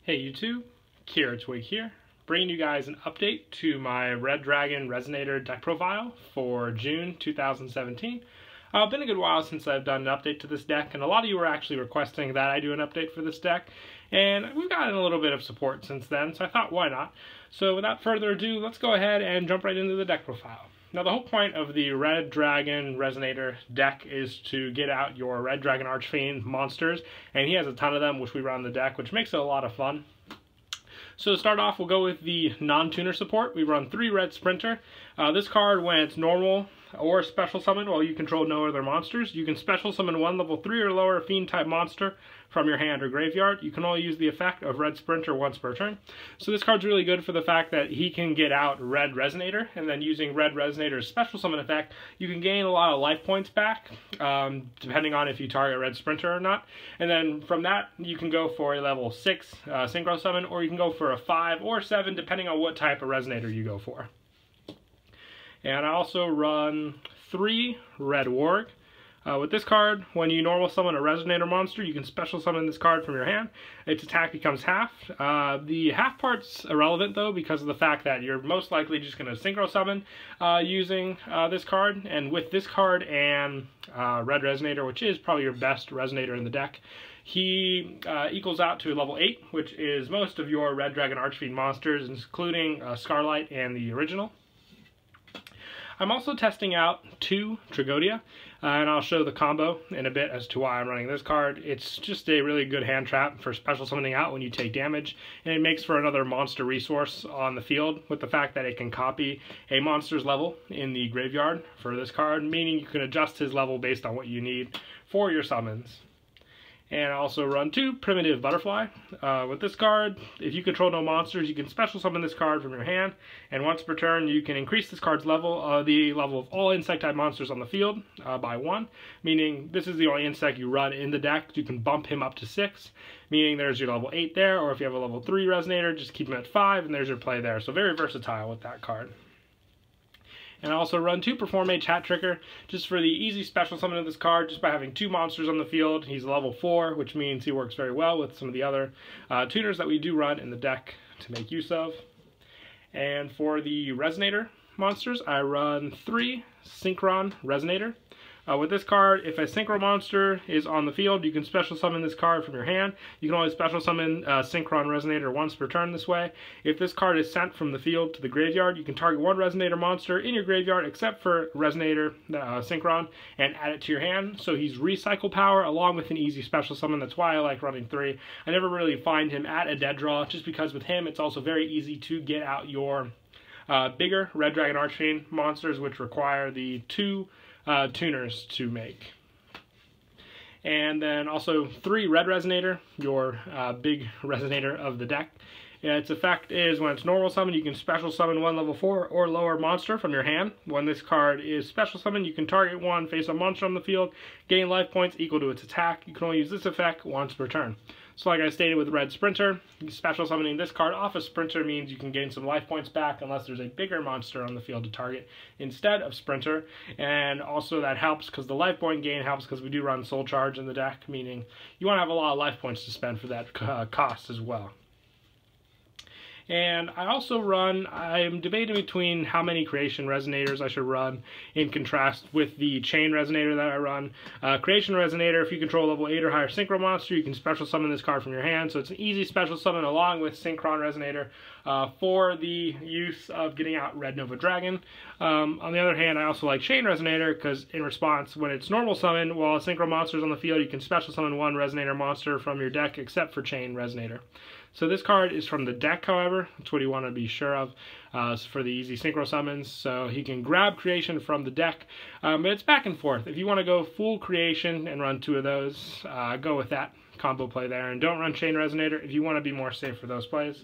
Hey YouTube, Kira Twig here, bringing you guys an update to my Red Dragon Resonator deck profile for June 2017. Been a good while since I've done an update to this deck, and a lot of you were actually requesting that I do an update for this deck, and we've gotten a little bit of support since then, so I thought why not. So without further ado, let's go ahead and jump right into the deck profile. Now, the whole point of the Red Dragon Resonator deck is to get out your Red Dragon Archfiend monsters, and he has a ton of them, which we run the deck, which makes it a lot of fun. So to start off, we'll go with the non-tuner support. We run 3 Red Sprinter. This card, when it's normal or special summon while you control no other monsters, you can special summon one level 3 or lower fiend type monster from your hand or graveyard. You can only use the effect of Red Sprinter once per turn. So this card's really good for the fact that he can get out Red Resonator, and then using Red Resonator's special summon effect, you can gain a lot of life points back, depending on if you target Red Sprinter or not. And then from that, you can go for a level 6 Synchro Summon, or you can go for a 5 or 7, depending on what type of Resonator you go for. And I also run 3 Red Warg. With this card, when you normal summon a Resonator monster, you can special summon this card from your hand. Its attack becomes half. The half part's irrelevant, though, because of the fact that you're most likely just going to Synchro Summon using this card. And with this card and Red Resonator, which is probably your best Resonator in the deck, he equals out to level 8, which is most of your Red Dragon Archfiend monsters, including Scarlight and the original. I'm also testing out 2 Tragodia, and I'll show the combo in a bit as to why I'm running this card. It's just a really good hand trap for special summoning out when you take damage, and it makes for another monster resource on the field with the fact that it can copy a monster's level in the graveyard for this card, meaning you can adjust his level based on what you need for your summons. And I also run 2 Primitive Butterfly. With this card, if you control no monsters, you can special summon this card from your hand, and once per turn, you can increase this card's level, the level of all insect-type monsters on the field, by 1, meaning this is the only insect you run in the deck. You can bump him up to 6, meaning there's your level 8 there, or if you have a level 3 Resonator, just keep him at 5, and there's your play there. So very versatile with that card. And I also run 2 Perform a Chat Trigger, just for the easy special summon of this card, just by having 2 monsters on the field. He's level 4, which means he works very well with some of the other tuners that we do run in the deck to make use of. And for the Resonator monsters, I run 3 Synchron Resonator. With this card, if a Synchro monster is on the field, you can special summon this card from your hand. You can only special summon Synchron Resonator once per turn this way. If this card is sent from the field to the graveyard, you can target 1 Resonator monster in your graveyard except for Resonator Synchron and add it to your hand. So he's recycle power along with an easy special summon. That's why I like running 3. I never really find him at a dead draw, just because with him it's also very easy to get out your bigger Red Dragon Archfiend monsters, which require the 2 tuners to make. And then also 3 Red Resonator, your big Resonator of the deck. Its effect is when it's normal summon, you can special summon 1 level 4 or lower monster from your hand. When this card is special summon, you can target 1 face-up monster on the field, gain life points equal to its attack. You can only use this effect once per turn. So like I stated with Red Sprinter, special summoning this card off a Sprinter means you can gain some life points back unless there's a bigger monster on the field to target instead of Sprinter. And also that helps because the life point gain helps because we do run Soul Charge in the deck, meaning you want to have a lot of life points to spend for that cost as well. And I also run, I'm debating between how many Creation Resonators I should run in contrast with the Chain Resonator that I run. Creation Resonator, if you control level 8 or higher Synchro monster, you can special summon this card from your hand, so it's an easy special summon along with Synchron Resonator for the use of getting out Red Nova Dragon. On the other hand, I also like Chain Resonator because in response, when it's normal summon, while Synchro monster's on the field, you can special summon 1 Resonator monster from your deck except for Chain Resonator. So this card is from the deck, however. That's what you want to be sure of for the easy Synchro summons. So he can grab Creation from the deck, but it's back and forth. If you want to go full Creation and run 2 of those, go with that combo play there. And don't run Chain Resonator if you want to be more safe for those plays.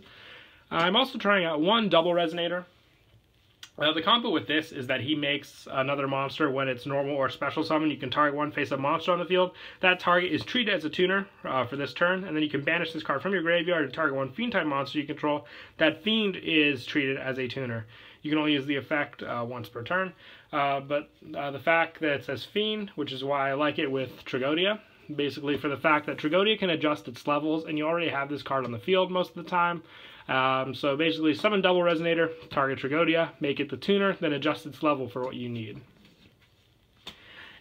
I'm also trying out 1 double Resonator. The combo with this is that he makes another monster when it's normal or special summon. You can target 1 face-up monster on the field. That target is treated as a tuner for this turn, and then you can banish this card from your graveyard and target 1 fiend-type monster you control. That fiend is treated as a tuner. You can only use the effect once per turn, but the fact that it says fiend, which is why I like it with Tragodia, basically for the fact that Tragodia can adjust its levels, and you already have this card on the field most of the time. So basically, summon double Resonator, target Tragodia, make it the tuner, then adjust its level for what you need.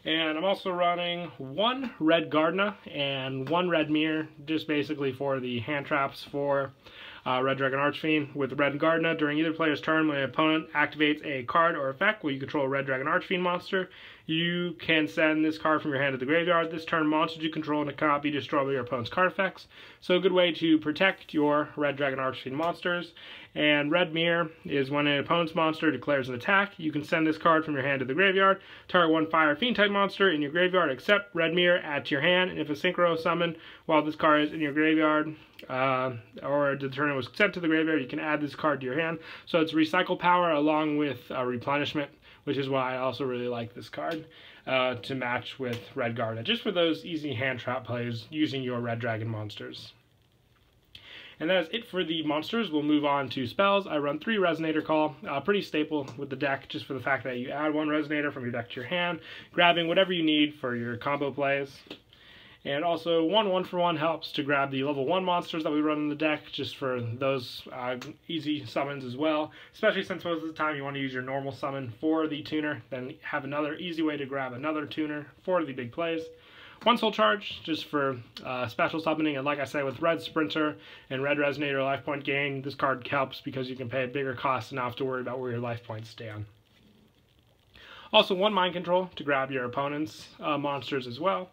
And I'm also running 1 red Gardna and 1 red Mirror, just basically for the hand traps for Red Dragon Archfiend. With Red Gardna, during either player's turn, when an opponent activates a card or effect where you control a Red Dragon Archfiend monster, you can send this card from your hand to the graveyard. This turn, monsters you control cannot be destroyed by your opponent's card effects. So a good way to protect your Red Dragon Archfiend monsters. And Red Mirror is when an opponent's monster declares an attack, you can send this card from your hand to the graveyard. Target 1 fire fiend type monster in your graveyard except Red Mirror, add to your hand, and if a synchro summon while this card is in your graveyard, or the turn it was sent to the graveyard, you can add this card to your hand. So it's recycle power along with replenishment, which is why I also really like this card to match with Red Gardna, just for those easy hand trap plays using your Red Dragon monsters. And that is it for the monsters. We'll move on to spells. I run 3 Resonator Call, pretty staple with the deck, just for the fact that you add 1 Resonator from your deck to your hand, grabbing whatever you need for your combo plays. And also 1/1-for-1 helps to grab the level 1 monsters that we run in the deck, just for those easy summons as well, especially since most of the time you want to use your normal summon for the tuner, then have another easy way to grab another tuner for the big plays. 1 Soul Charge, just for special summoning, and like I said, with Red Sprinter and Red Resonator life point gain, this card helps because you can pay a bigger cost and not have to worry about where your life points stand. Also 1 Mind Control to grab your opponent's monsters as well.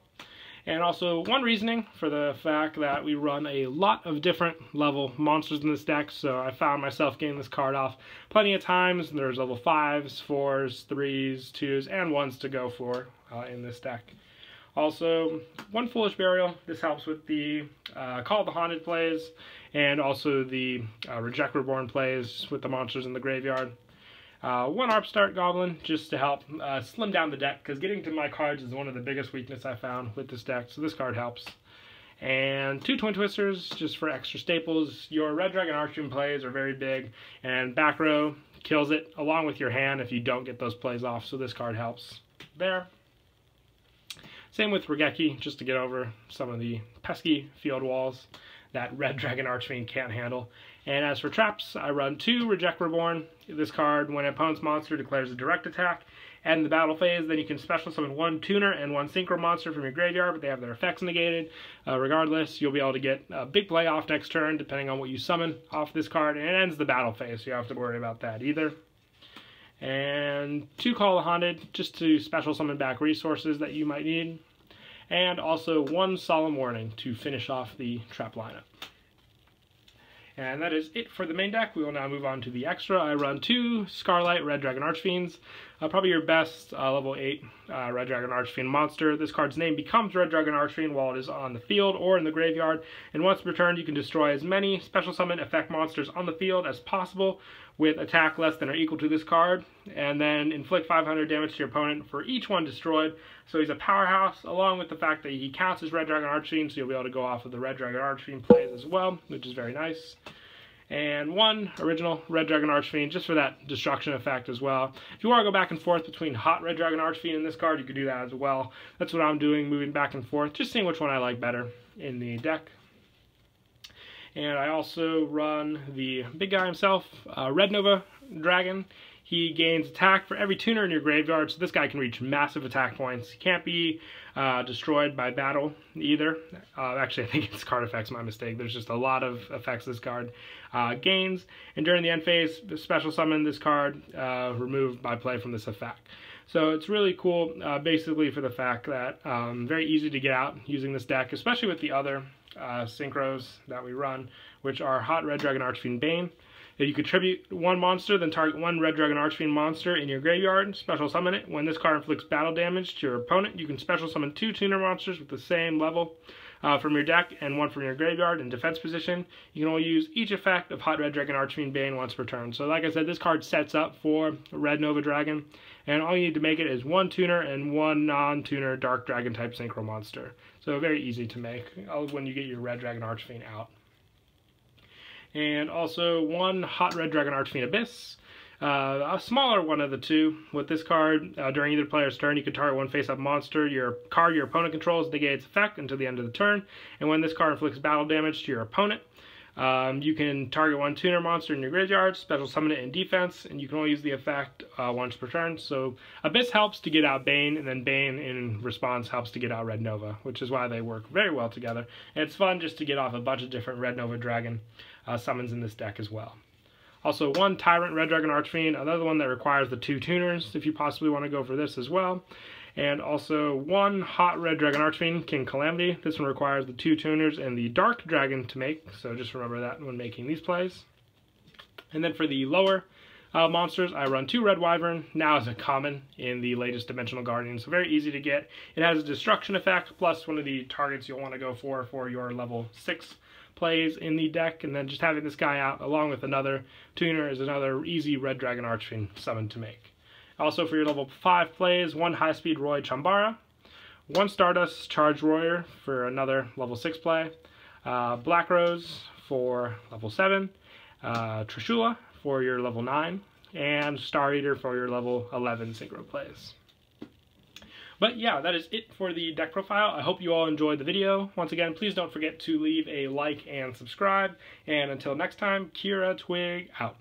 And also 1 Reasoning for the fact that we run a lot of different level monsters in this deck, so I found myself getting this card off plenty of times. There's level 5s, 4s, 3s, 2s, and 1s to go for in this deck. Also, 1 Foolish Burial. This helps with the Call of the Haunted plays, and also the Reject Reborn plays with the monsters in the graveyard. 1 Arpstart Goblin, just to help slim down the deck, because getting to my cards is one of the biggest weaknesses I found with this deck, so this card helps. And 2 Twin Twisters, just for extra staples. Your Red Dragon Archfiend plays are very big, and back row kills it, along with your hand if you don't get those plays off, so this card helps there. Same with Regeki, just to get over some of the pesky field walls that Red Dragon Archfiend can't handle. And as for traps, I run 2 Reject Reborn. This card, when an opponent's monster declares a direct attack, and in the battle phase, then you can special summon 1 tuner and 1 synchro monster from your graveyard, but they have their effects negated. Regardless, you'll be able to get a big play off next turn, depending on what you summon off this card, and it ends the battle phase, so you don't have to worry about that either. And 2 Call of the Haunted, just to special summon back resources that you might need. And also 1 Solemn Warning to finish off the trap lineup. And that is it for the main deck. We will now move on to the extra. I run 2 Scarlight Red Dragon Archfiends. Probably your best level 8 Red Dragon Archfiend monster. This card's name becomes Red Dragon Archfiend while it is on the field or in the graveyard. And once returned, you can destroy as many special summon effect monsters on the field as possible with attack less than or equal to this card. And then inflict 500 damage to your opponent for each one destroyed. So he's a powerhouse, along with the fact that he counts as Red Dragon Archfiend, so you'll be able to go off of the Red Dragon Archfiend plays as well, which is very nice. And 1 original Red Dragon Archfiend, just for that destruction effect as well. If you want to go back and forth between hot Red Dragon Archfiend and this card, you could do that as well. That's what I'm doing, moving back and forth, just seeing which one I like better in the deck. And I also run the big guy himself, Red Nova Dragon. He gains attack for every tuner in your graveyard, so this guy can reach massive attack points. He can't be destroyed by battle either. Actually, I think it's card effects, my mistake. There's just a lot of effects this card gains. And during the end phase, special summon this card removed by play from this effect. So it's really cool, basically for the fact that very easy to get out using this deck, especially with the other synchros that we run, which are Hot Red Dragon Archfiend Bane. You contribute 1 monster, then target 1 Red Dragon Archfiend monster in your graveyard, special summon it. When this card inflicts battle damage to your opponent, you can special summon 2 tuner monsters with the same level from your deck and 1 from your graveyard in defense position. You can only use each effect of Hot Red Dragon Archfiend Bane once per turn. So like I said, this card sets up for Red Nova Dragon, and all you need to make it is 1 tuner and 1 non-tuner Dark Dragon type synchro monster. So very easy to make when you get your Red Dragon Archfiend out. And also 1 Hot Red Dragon Archfiend Abyss. A smaller one of the two. With this card, during either player's turn, you can target one face-up monster. Your card your opponent controls negates its effect until the end of the turn, and when this card inflicts battle damage to your opponent, you can target one tuner monster in your graveyard, special summon it in defense, and you can only use the effect once per turn. So Abyss helps to get out Bane, and then Bane in response helps to get out Red Nova, which is why they work very well together. And it's fun just to get off a bunch of different Red Nova Dragon summons in this deck as well. Also, one Tyrant Red Dragon Archfiend, another one that requires the 2 tuners, if you possibly want to go for this as well. And also one Hot Red Dragon Archfiend, King Calamity. This one requires the 2 tuners and the Dark Dragon to make, so just remember that when making these plays. And then for the lower monsters, I run 2 Red Wyvern, now as a common in the latest Dimensional Guardian, so very easy to get. It has a destruction effect, plus one of the targets you'll want to go for your level 6 plays in the deck, and then just having this guy out along with another tuner is another easy Red Dragon Archfiend summon to make. Also for your level 5 plays, 1 High-Speed Roy Chambara, 1 Stardust Charged Royer for another level 6 play, Black Rose for level 7, Trishula for your level 9, and Star Eater for your level 11 synchro plays. But yeah, that is it for the deck profile. I hope you all enjoyed the video. Once again, please don't forget to leave a like and subscribe. And until next time, Kira Twig out.